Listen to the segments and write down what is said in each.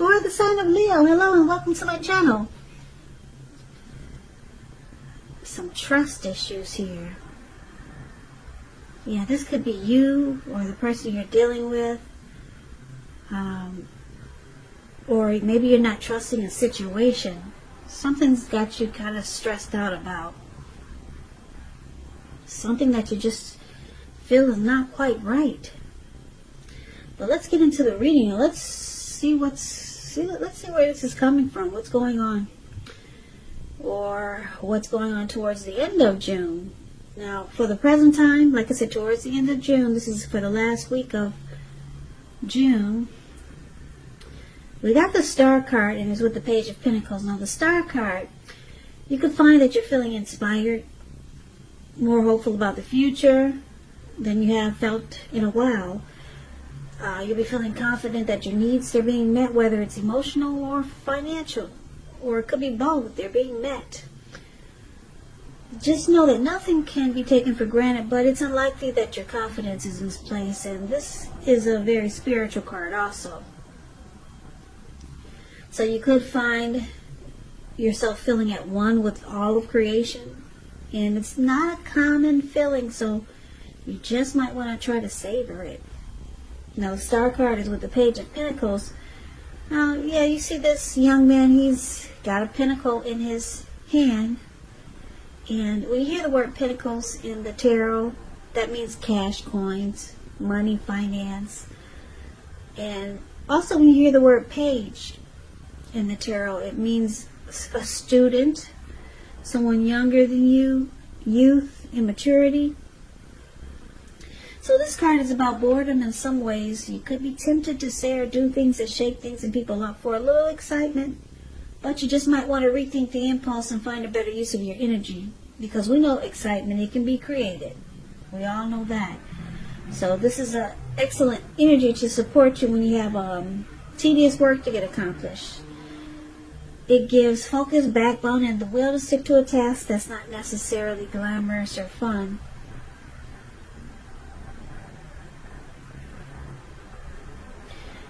for the sign of Leo. Hello and welcome to my channel. Some trust issues here. Yeah, this could be you or the person you're dealing with. Or maybe you're not trusting a situation. Something's got you kind of stressed out about. Something that you just feel is not quite right. But let's get into the reading and let's see let's see where this is coming from. What's going on? Or what's going on towards the end of June. Now, for the present time, like I said, towards the end of June, this is for the last week of June. We got the Star card, and it's with the Page of Pentacles. Now, the Star card, you could find that you're feeling inspired, more hopeful about the future than you have felt in a while. You'll be feeling confident that your needs are being met, whether it's emotional or financial, or it could be both. They're being met. Just know that nothing can be taken for granted, but it's unlikely that your confidence is misplaced, and this is a very spiritual card also. So you could find yourself feeling at one with all of creation, and it's not a common feeling, so you just might want to try to savor it. Now, the Star card is with the Page of Pentacles. Now, yeah, you see this young man, he's got a pentacle in his hand. And when you hear the word pentacles in the tarot, that means cash, coins, money, finance. And also when you hear the word page in the tarot, it means a student, someone younger than you, youth, immaturity. So this card is about boredom in some ways. You could be tempted to say or do things that shake things and people up for a little excitement. But you just might want to rethink the impulse and find a better use of your energy. Because we know excitement, it can be created. We all know that. So this is an excellent energy to support you when you have tedious work to get accomplished. It gives focus, backbone, and the will to stick to a task that's not necessarily glamorous or fun.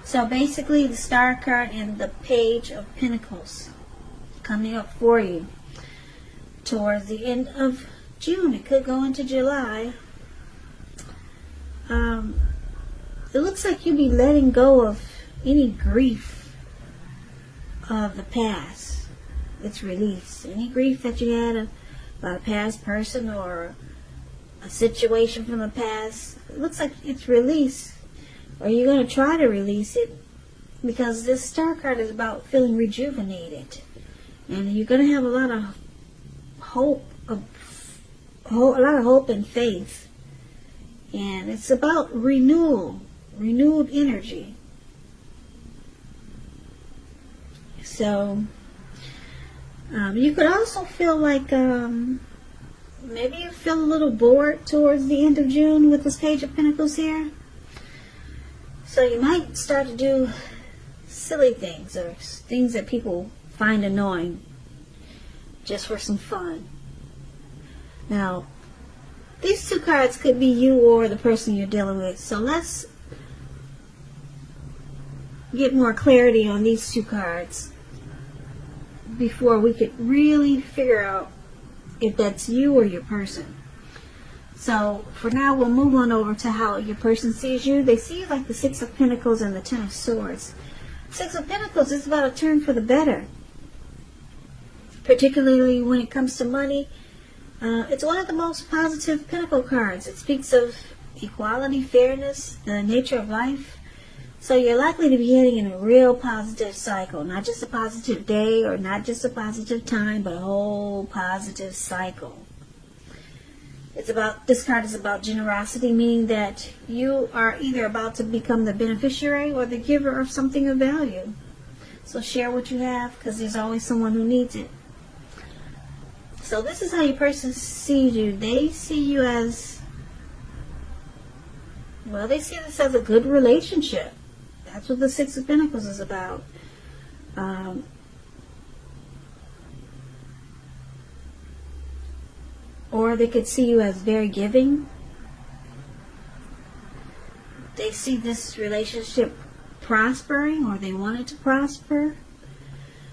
So basically, the Star card and the Page of Pentacles coming up for you towards the end of June. It could go into July. It looks like you'll be letting go of any grief of the past. It's released. Any grief that you had about a past person or a situation from the past, it looks like it's released. Or you're going to try to release it, because this Star card is about feeling rejuvenated. And you're going to have a lot of hope, a lot of hope and faith. And it's about renewed energy. So, you could also feel like, maybe you feel a little bored towards the end of June with this Page of Pentacles here. So you might start to do silly things or things that people find annoying just for some fun. Now, these two cards could be you or the person you're dealing with. So let's get more clarity on these two cards before we could really figure out if that's you or your person. So, for now, we'll move on over to how your person sees you. They see you like the Six of Pentacles and the Ten of Swords. Six of Pentacles is about a turn for the better. Particularly when it comes to money. It's one of the most positive Pentacle cards. It speaks of equality, fairness, the nature of life. So you're likely to be heading in a real positive cycle. Not just a positive day or not just a positive time, but a whole positive cycle. This card is about generosity, meaning that you are either about to become the beneficiary or the giver of something of value. So share what you have, because there's always someone who needs it. So this is how your person sees you. They see you as, well, they see this as a good relationship. That's what the Six of Pentacles is about. Or they could see you as very giving. They see this relationship prospering, or they wanted to prosper.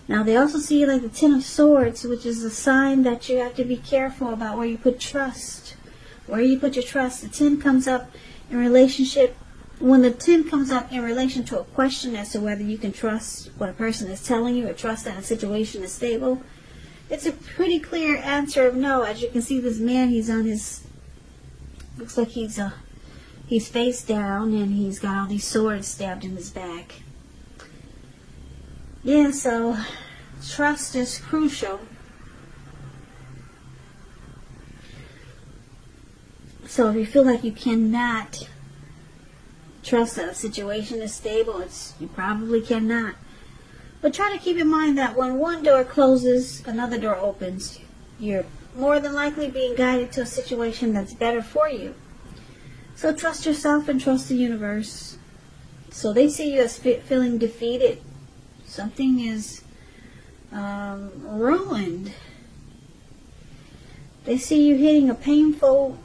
Now they also see like the Ten of Swords, which is a sign that you have to be careful about where you put trust. Where you put your trust. The 10 comes up in relationship. When the 10 comes up in relation to a question as to whether you can trust what a person is telling you, or trust that a situation is stable, it's a pretty clear answer of no. As you can see, this man, he's on his, looks like he's face down, and he's got all these swords stabbed in his back. Yeah, so trust is crucial. So if you feel like you cannot trust that a situation is stable, you probably cannot. But try to keep in mind that when one door closes, another door opens. You're more than likely being guided to a situation that's better for you. So trust yourself and trust the universe. So they see you as feeling defeated. Something is ruined. They see you hitting a painful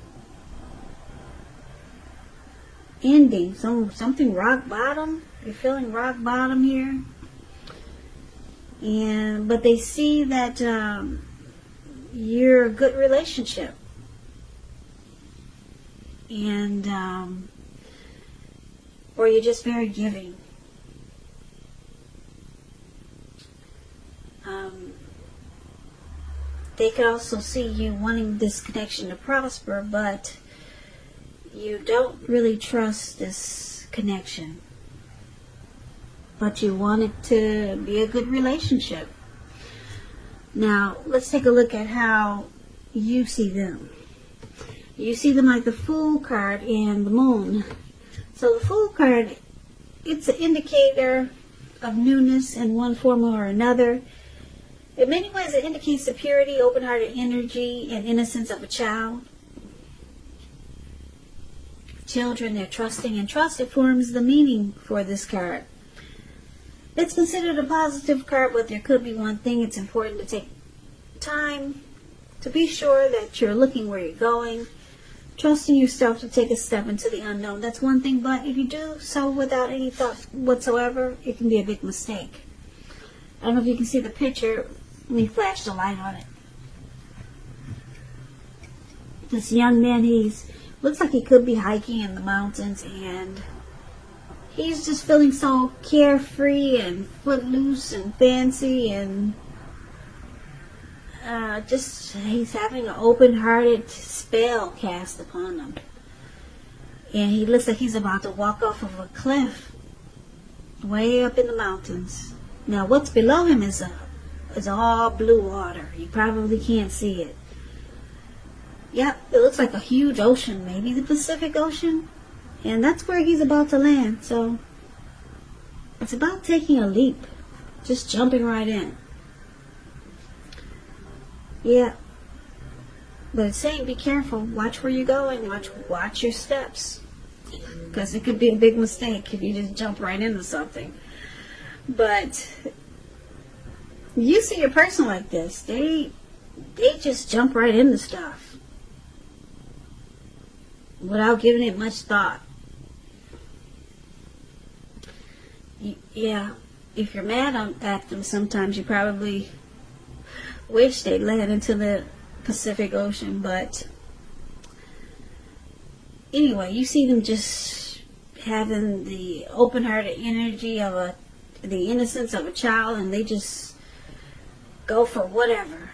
ending, something rock bottom. You're feeling rock bottom here, but they see that you're a good relationship, and or you're just very giving. They could also see you wanting this connection to prosper, but you don't really trust this connection, but you want it to be a good relationship. Now, let's take a look at how you see them. You see them like the Fool card and the Moon. So the Fool card, it's an indicator of newness in one form or another. In many ways, it indicates the purity, open-hearted energy, and innocence of a child. Children, they're trusting, and trust, it forms the meaning for this card. It's considered a positive card, but there could be one thing. It's important to take time to be sure that you're looking where you're going, trusting yourself to take a step into the unknown. That's one thing, but if you do so without any thought whatsoever, it can be a big mistake. I don't know if you can see the picture. Let me flash the light on it. This young man, looks like he could be hiking in the mountains, and he's just feeling so carefree and footloose and fancy, and he's having an open-hearted spell cast upon him. And he looks like he's about to walk off of a cliff way up in the mountains. Now, what's below him is all blue water. You probably can't see it. Yep, it looks like a huge ocean, maybe the Pacific Ocean. And that's where he's about to land. So it's about taking a leap, just jumping right in. Yeah, but it's saying be careful. Watch where you're going. Watch your steps, because it could be a big mistake if you just jump right into something. But you see a person like this, they just jump right into stuff without giving it much thought. Yeah, if you're mad at them, sometimes you probably wish they'd land into the Pacific Ocean. But anyway, you see them just having the open-hearted energy of the innocence of a child, and they just go for whatever.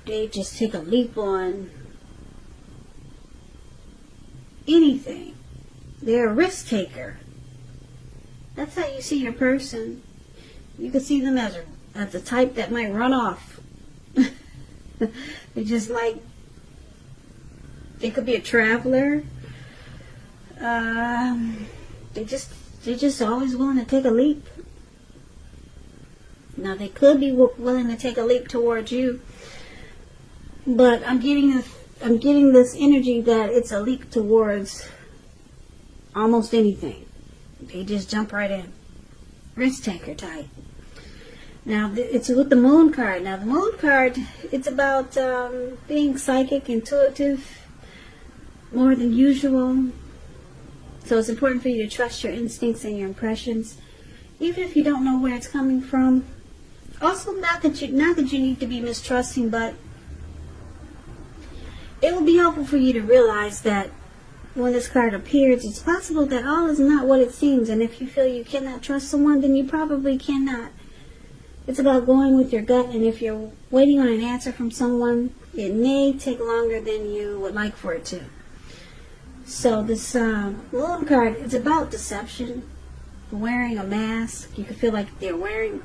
They just take a leap on anything. They're a risk taker. That's how you see your person. You can see them as the type that might run off. They just they could be a traveler. They're just always willing to take a leap. Now, they could be willing to take a leap towards you, but I'm getting this energy that it's a leap towards almost anything. They just jump right in. Risk taker type. Now, it's with the Moon card. Now, the Moon card, it's about being psychic, intuitive, more than usual. So it's important for you to trust your instincts and your impressions, even if you don't know where it's coming from. Also, not that you need to be mistrusting, but it will be helpful for you to realize that when this card appears, it's possible that all is not what it seems, and if you feel you cannot trust someone, then you probably cannot. It's about going with your gut, and if you're waiting on an answer from someone, it may take longer than you would like for it to. So this moon card is about deception, wearing a mask. You can feel like they're wearing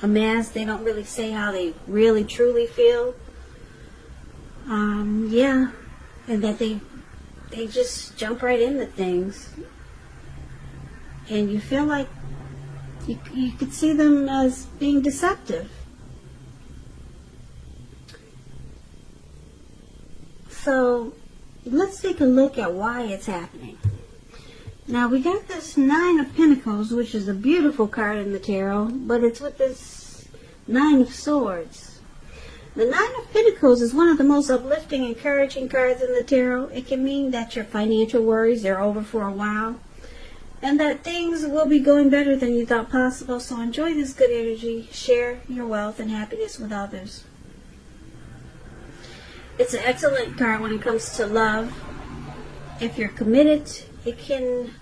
a mask. They don't really say how they really truly feel. Yeah, and that they just jump right into things, and you feel like you could see them as being deceptive. So let's take a look at why it's happening. Now we got this 9 of Pentacles, which is a beautiful card in the tarot, but it's with this 9 of Swords. The 9 of Pentacles is one of the most uplifting, encouraging cards in the tarot. It can mean that your financial worries are over for a while, and that things will be going better than you thought possible. So enjoy this good energy. Share your wealth and happiness with others. It's an excellent card when it comes to love. If you're committed, it can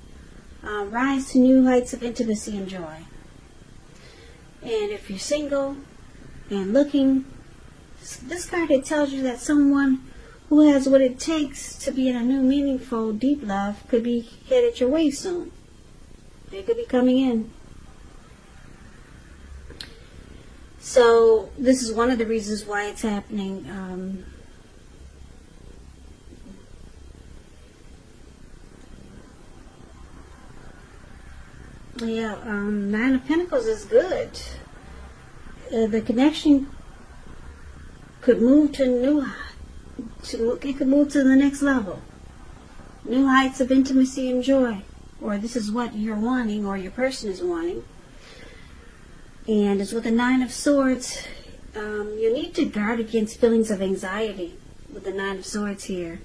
rise to new heights of intimacy and joy. And if you're single and looking, this card, it tells you that someone who has what it takes to be in a new, meaningful, deep love could be headed your way soon. They could be coming in. So this is one of the reasons why it's happening. Yeah, 9 of Pentacles is good. The connection could move to it could move to the next level. New heights of intimacy and joy. Or this is what you're wanting, or your person is wanting. And it's with the 9 of Swords. You need to guard against feelings of anxiety with the 9 of Swords here.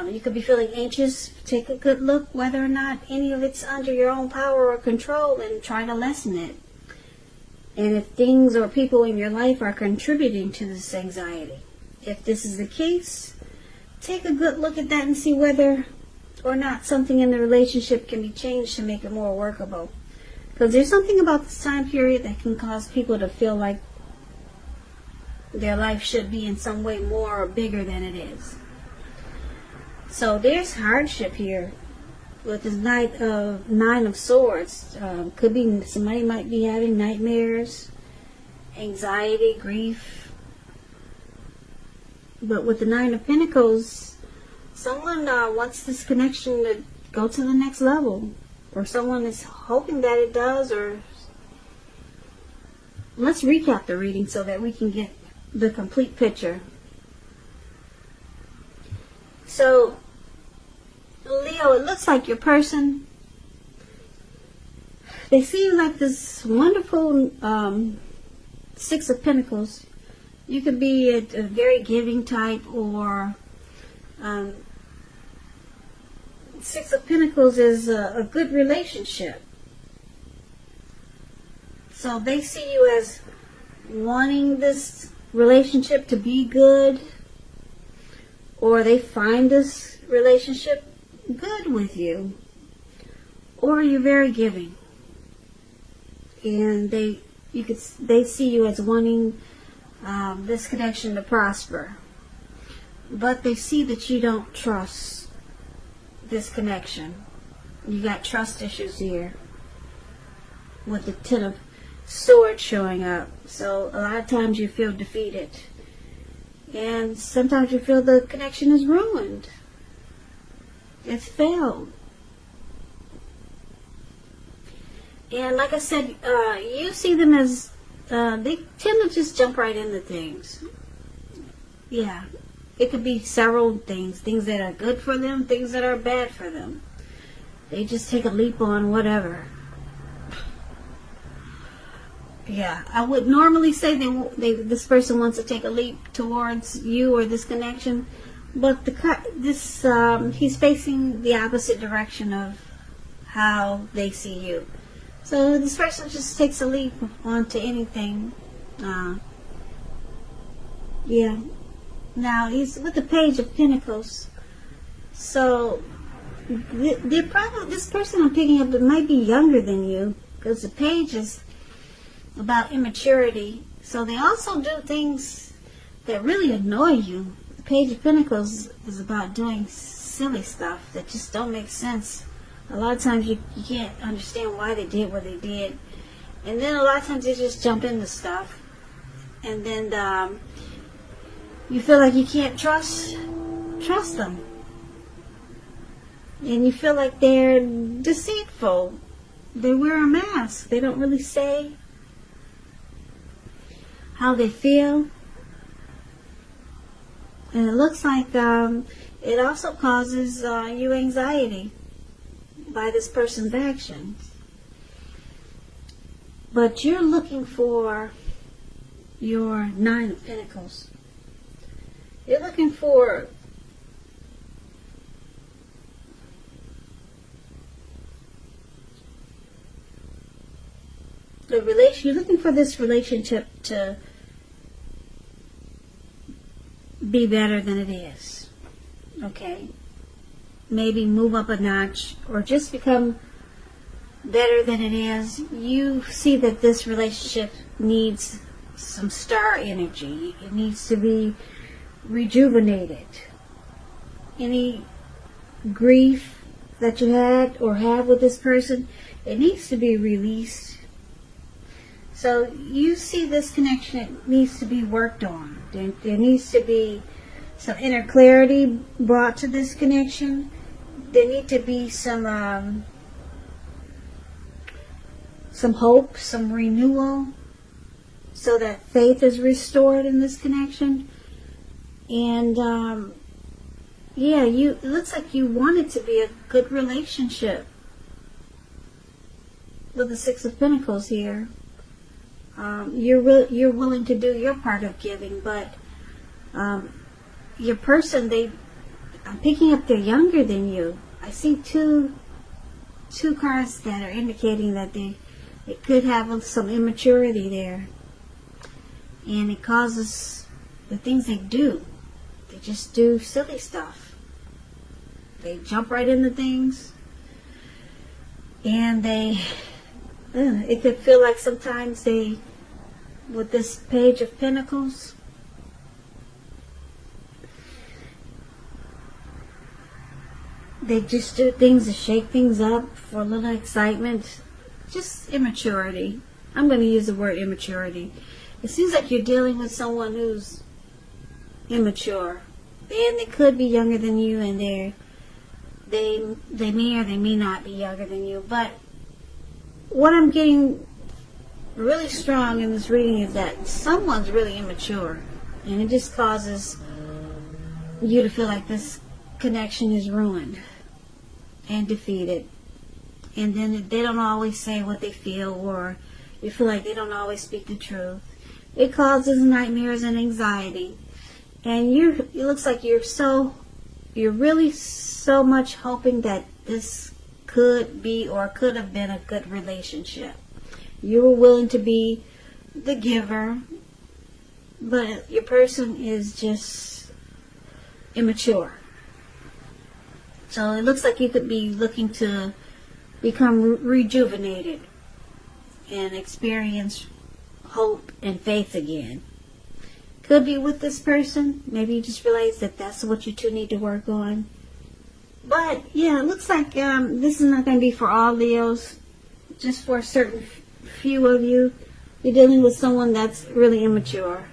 You could be feeling anxious. Take a good look whether or not any of it's under your own power or control, and try to lessen it. And if things or people in your life are contributing to this anxiety. If this is the case, take a good look at that and see whether or not something in the relationship can be changed to make it more workable. Because there's something about this time period that can cause people to feel like their life should be in some way more or bigger than it is. So there's hardship here with this 9 of Swords. Could be somebody might be having nightmares, anxiety, grief. But with the 9 of Pentacles, someone wants this connection to go to the next level, or someone is hoping that it does. Or let's recap the reading so that we can get the complete picture. So Leo, it looks like your person, they see you like this wonderful 6 of Pentacles. You could be a very giving type, or 6 of Pentacles is a good relationship. So they see you as wanting this relationship to be good, or they find this relationship good with you, or you're very giving, and they see you as wanting this connection to prosper, but they see that you don't trust this connection. You got trust issues here with the 10 of Swords showing up. So a lot of times you feel defeated, and sometimes you feel the connection is ruined. It's failed. And like I said, you see them as they tend to just jump right into things. Yeah, it could be several things that are good for them, things that are bad for them. They just take a leap on whatever. Yeah, I would normally say this person wants to take a leap towards you or this connection, But he's facing the opposite direction of how they see you. So this person just takes a leap onto anything. Yeah. Now he's with the Page of Pentacles. So this person I'm picking up, it might be younger than you, because the Page is about immaturity. So they also do things that really annoy you. The Page of Pentacles is about doing silly stuff that just don't make sense. A lot of times you can't understand why they did what they did. And then a lot of times they just jump into stuff. And then you feel like you can't trust them. And you feel like they're deceitful. They wear a mask. They don't really say how they feel. And it looks like it also causes you anxiety by this person's actions. But you're looking for your Nine of Pentacles. You're looking for you're looking for this relationship to be better than it is. Okay? Maybe move up a notch, or just become better than it is. You see that this relationship needs some star energy. It needs to be rejuvenated. Any grief that you had or have with this person, it needs to be released. So you see this connection, it needs to be worked on. There needs to be some inner clarity brought to this connection. There need to be some hope, some renewal, so that faith is restored in this connection. And it looks like you want it to be a good relationship with the Six of Pentacles here. You're willing to do your part of giving, but your person, I'm picking up they're younger than you. I see two cards that are indicating that they could have some immaturity there, and it causes the things they do. They just do silly stuff. They jump right into things, and it could feel like sometimes with this Page of Pentacles, they just do things to shake things up for a little excitement. Just immaturity. I'm going to use the word immaturity. It seems like you're dealing with someone who's immature. And they could be younger than you, and they may or they may not be younger than you. But what I'm getting really strong in this reading is that someone's really immature, and it just causes you to feel like this connection is ruined and defeated. And then they don't always say what they feel, or you feel like they don't always speak the truth. It causes nightmares and anxiety. And it looks like you're really so much hoping that this could be or could have been a good relationship. You were willing to be the giver, but your person is just immature. So it looks like you could be looking to become rejuvenated and experience hope and faith again. Could be with this person. Maybe you just realize that that's what you two need to work on. But yeah, it looks like this is not going to be for all Leos. Just for a certain few of you. You're dealing with someone that's really immature,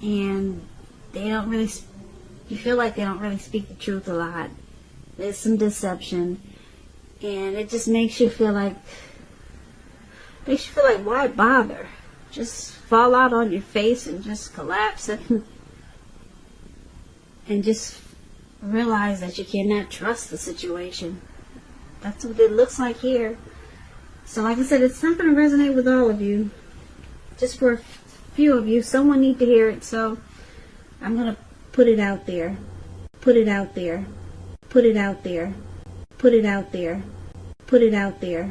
and you feel like they don't really speak the truth a lot. There's some deception, and it just makes you feel like why bother? Just fall out on your face and just collapse and just realize that you cannot trust the situation. That's what it looks like here. So like I said, it's not going to resonate with all of you. Just for a few of you. Someone need to hear it, so I'm going to put it out there. Put it out there. Put it out there. Put it out there. Put it out there.